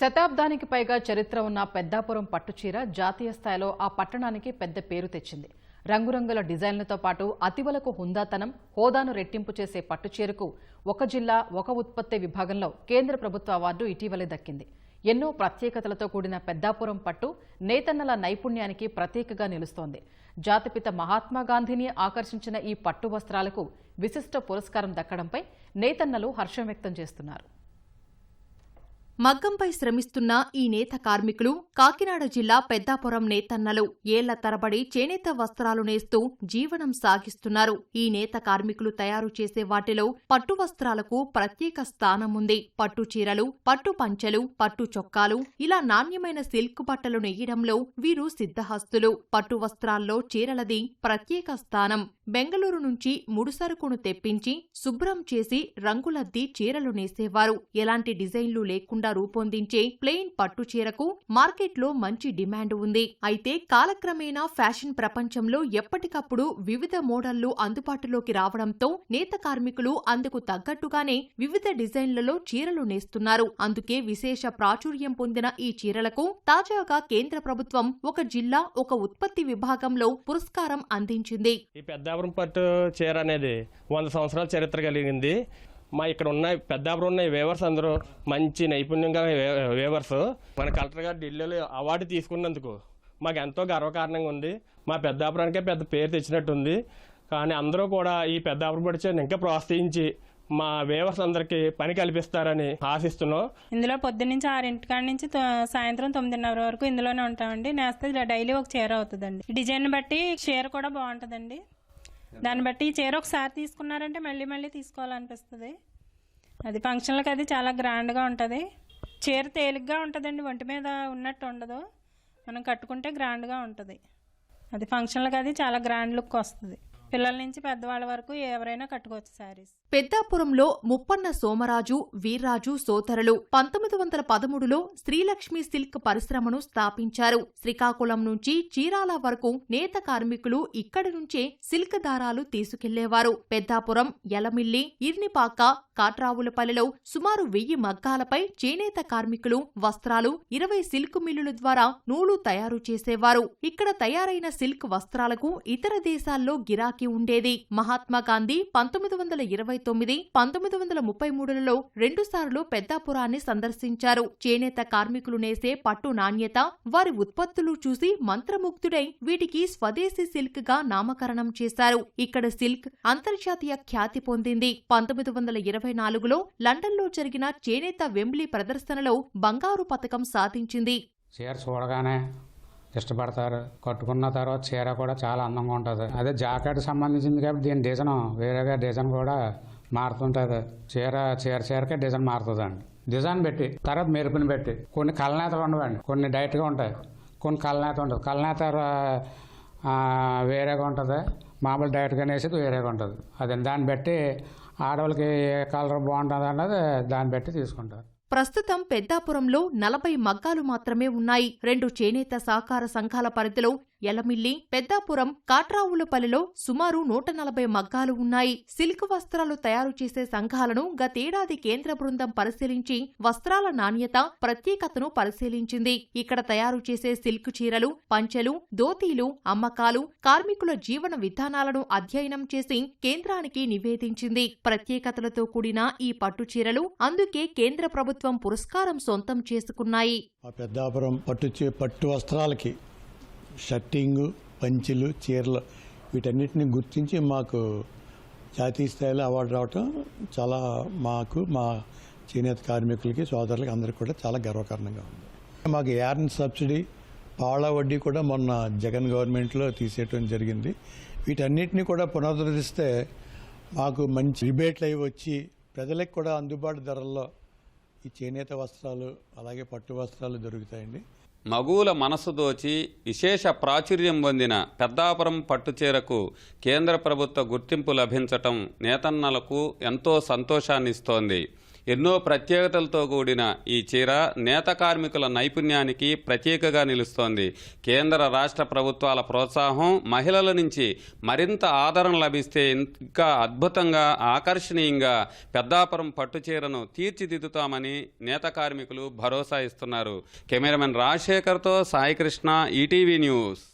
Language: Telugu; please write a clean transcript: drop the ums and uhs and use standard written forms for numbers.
శతాబ్దానికి పైగా చరిత్ర ఉన్న పెద్దాపురం పట్టుచీర జాతీయ స్థాయిలో ఆ పట్టణానికి పెద్ద పేరు తెచ్చింది. రంగురంగుల డిజైన్లతో పాటు అతివలకు హుందాతనం, హోదాను రెట్టింపు చేసే పట్టుచీరకు ఒక జిల్లా ఒక ఉత్పత్తి విభాగంలో కేంద్ర ప్రభుత్వ అవార్డు ఇటీవలే దక్కింది. ఎన్నో ప్రత్యేకతలతో కూడిన పెద్దాపురం పట్టు నేతన్నల నైపుణ్యానికి ప్రతీకగా నిలుస్తోంది. జాతిపిత మహాత్మా గాంధీని ఆకర్షించిన ఈ పట్టు వస్త్రాలకు విశిష్ట పురస్కారం దక్కడంపై నేతన్నలు హర్షం వ్యక్తం చేస్తున్నారు. మగ్గంపై శ్రమిస్తున్న ఈ నేత కార్మికులు కాకినాడ జిల్లా పెద్దాపురం నేతన్నలు ఏళ్ల తరబడి చేనేత వస్త్రాలు నేస్తూ జీవనం సాగిస్తున్నారు. ఈ నేత కార్మికులు తయారు చేసే వాటిలో పట్టు వస్త్రాలకు ప్రత్యేక స్థానం ఉంది. పట్టు చీరలు, పట్టు పంచెలు, పట్టు చొక్కాలు ఇలా నాణ్యమైన సిల్క్ బట్టలు నెయ్యడంలో వీరు సిద్ధహస్తులు. పట్టు వస్త్రాల్లో చీరలది ప్రత్యేక స్థానం. బెంగళూరు నుంచి ముడిసరుకును తెప్పించి శుభ్రం చేసి రంగులద్ది చీరలు నేసేవారు. ఎలాంటి డిజైన్లు లేకుండా రూపొందించే ప్లెయిన్ పట్టు చీరకు మార్కెట్లో మంచి డిమాండ్ ఉంది. అయితే కాలక్రమేణా ఫ్యాషన్ ప్రపంచంలో ఎప్పటికప్పుడు వివిధ మోడళ్లు అందుబాటులోకి రావడంతో నేత కార్మికులు అందుకు తగ్గట్టుగానే వివిధ డిజైన్లలో చీరలు నేస్తున్నారు. అందుకే విశేష ప్రాచుర్యం పొందిన ఈ చీరలకు తాజాగా కేంద్ర ప్రభుత్వం ఒక జిల్లా ఒక ఉత్పత్తి విభాగంలో పురస్కారం అందించింది. ఈ పెద్దాపురం పట్టు చీర అనేది 100 సంవత్సరాల చరిత్ర కలిగింది. మా ఇక్కడ ఉన్న పెద్దాపురం ఉన్న వేవర్స్ అందరూ మంచి నైపుణ్యంగా వేవర్స్. మన కలెక్టర్ గారు ఢిల్లీలో అవార్డు తీసుకున్నందుకు మాకు ఎంతో గర్వకారణంగా ఉంది. మా పెద్దాపురానికే పెద్ద పేరు తెచ్చినట్టుంది. కానీ అందరూ కూడా ఈ పెద్దాపురం పట్టు చీరను ఇంకా ప్రోత్సహించి మా వేవర్స్ అందరికీ పని కల్పిస్తారని ఆశిస్తున్నాం. ఇందులో పొద్దున్నుంచి 6 నుంచి సాయంత్రం 9:30 వరకు ఇందులోనే ఉంటామండి. నేస్తే డైలీ ఒక చీర అవుతుందండి. డిజైన్ బట్టి చీర కూడా బాగుంటుందండి. దాన్ని బట్టి ఈ చీర ఒకసారి తీసుకున్నారంటే మళ్ళీ మళ్ళీ తీసుకోవాలనిపిస్తుంది. అది ఫంక్షన్లకు అది చాలా గ్రాండ్గా ఉంటుంది. చీర తేలిగ్గా ఉంటుందండి, ఒంటి మీద ఉన్నట్టు ఉండదు. మనం కట్టుకుంటే గ్రాండ్గా ఉంటుంది. అది ఫంక్షన్లకు అది చాలా గ్రాండ్ లుక్ వస్తుంది. పిల్లల నుంచి పెద్దవాళ్ళ వరకు ఎవరైనా కట్టుకోవచ్చు శారీస్. పెద్దాపురంలో ముప్పన్న సోమరాజు, వీర్రాజు సోదరులు 1913లో శ్రీలక్ష్మి సిల్క్ పరిశ్రమను స్థాపించారు. శ్రీకాకుళం నుంచి చీరాల వరకు నేత కార్మికులు ఇక్కడి నుంచే సిల్క్ దారాలు తీసుకెళ్లేవారు. పెద్దాపురం, యలమిల్లి, ఇర్నిపాక, కాట్రావులపల్లిలో సుమారు 1000 మగ్గాలపై చేనేత కార్మికులు వస్త్రాలు, 20 సిల్క్ మిల్లుల ద్వారా నూలు తయారు చేసేవారు. ఇక్కడ తయారైన సిల్క్ వస్త్రాలకు ఇతర దేశాల్లో గిరాకీ ఉండేది. మహాత్మా గాంధీ 1929, 1933లలో 2 సార్లు పెద్దాపురాన్ని సందర్శించారు. చేనేత కార్మికులు నేసే పట్టు నాణ్యత, వారి ఉత్పత్తులు చూసి మంత్రముగ్ధుడై వీటికి స్వదేశీ సిల్క్ గా నామకరణం చేశారు. ఇక్కడ సిల్క్ అంతర్జాతీయ ఖ్యాతి పొందింది. 1924లో లండన్లో జరిగిన చేనేత వెంబ్లీ ప్రదర్శనలో బంగారు పతకం సాధించింది. చీర చూడగానే ఇష్టపడతారు. కట్టుకున్న తర్వాత చీర కూడా చాలా అందంగా ఉంటుంది. అదే జాకెట్ సంబంధించింది కాబట్టి దీని డిజైన్ వేరేగా డిజైన్ కూడా మారుతుంటుంది. చీరకే డిజైన్ మారుతుందండి. డిజైన్ పెట్టి తర్వాత మెరుపుని పెట్టి కొన్ని కలనేతలు ఉండవండి, కొన్ని డైట్గా ఉంటాయి, కొన్ని కలనేత ఉంటుంది. కలనేత వేరేగా ఉంటుంది, మామూలు డైట్గా వేసేది వేరేగా ఉంటుంది. అది దాన్ని బట్టి ఆడవాళ్ళకి ఏ కలర్ బాగుంటుంది అన్నది దాన్ని బట్టి తీసుకుంటారు. ప్రస్తుతం పెద్దాపురంలో 40 మగ్గాలు మాత్రమే ఉన్నాయి. 2 చేనేత సహకార సంఘాల పరిధిలో యలమిల్లి, పెద్దాపురం, కాట్రావులపల్లిలో సుమారు 140 మగ్గాలు ఉన్నాయి. సిల్క్ వస్త్రాలు తయారు చేసే సంఘాలను గతేడాది కేంద్ర బృందం పరిశీలించి వస్త్రాల నాణ్యత, ప్రత్యేకతను పరిశీలించింది. ఇక్కడ తయారు చేసే సిల్క్ చీరలు, పంచెలు, ధోతీలు అమ్మకాలు, కార్మికుల జీవన విధానాలను అధ్యయనం చేసి కేంద్రానికి నివేదించింది. ప్రత్యేకతలతో కూడిన ఈ పట్టు చీరలు అందుకే కేంద్ర ప్రభుత్వం పురస్కారం సొంతం చేసుకున్నాయి. పెద్దాపురం పట్టు వస్త్రాలకి షర్టింగు, పంచెలు, చీరలు వీటన్నిటిని గుర్తించి మాకు జాతీయ స్థాయిలో అవార్డు రావటం చాలా మాకు, మా చేనేత కార్మికులకి, సోదరులకి అందరికీ కూడా చాలా గర్వకారణంగా ఉంది. మాకు యార్న్ సబ్సిడీ, పావలా వడ్డీ కూడా మొన్న జగన్ గవర్నమెంట్లో తీసేయటం జరిగింది. వీటన్నిటిని కూడా పునరుద్ధరిస్తే మాకు మంచి రిబేట్లు అవి వచ్చి ప్రజలకు కూడా అందుబాటు ధరల్లో ఈ చేనేత వస్త్రాలు అలాగే పట్టు వస్త్రాలు దొరుకుతాయండి. మగువుల మనసు దోచి విశేష ప్రాచుర్యం పొందిన పెద్దాపురం పట్టుచీరకు కేంద్ర ప్రభుత్వ గుర్తింపు లభించటం నేతన్నలకు ఎంతో సంతోషాన్నిస్తోంది. ఎన్నో ప్రత్యేకతలతో కూడిన ఈ చీర నేత కార్మికుల నైపుణ్యానికి ప్రత్యేకగా నిలుస్తోంది. కేంద్ర రాష్ట్ర ప్రభుత్వాల ప్రోత్సాహం, మహిళల నుంచి మరింత ఆదరణ లభిస్తే ఇంకా అద్భుతంగా, ఆకర్షణీయంగా పెద్దాపురం పట్టు చీరను తీర్చిదిద్దుతామని నేత కార్మికులు భరోసా ఇస్తున్నారు. కెమెరామెన్ రాజశేఖర్తో సాయి కృష్ణ, ఈటీవీ న్యూస్.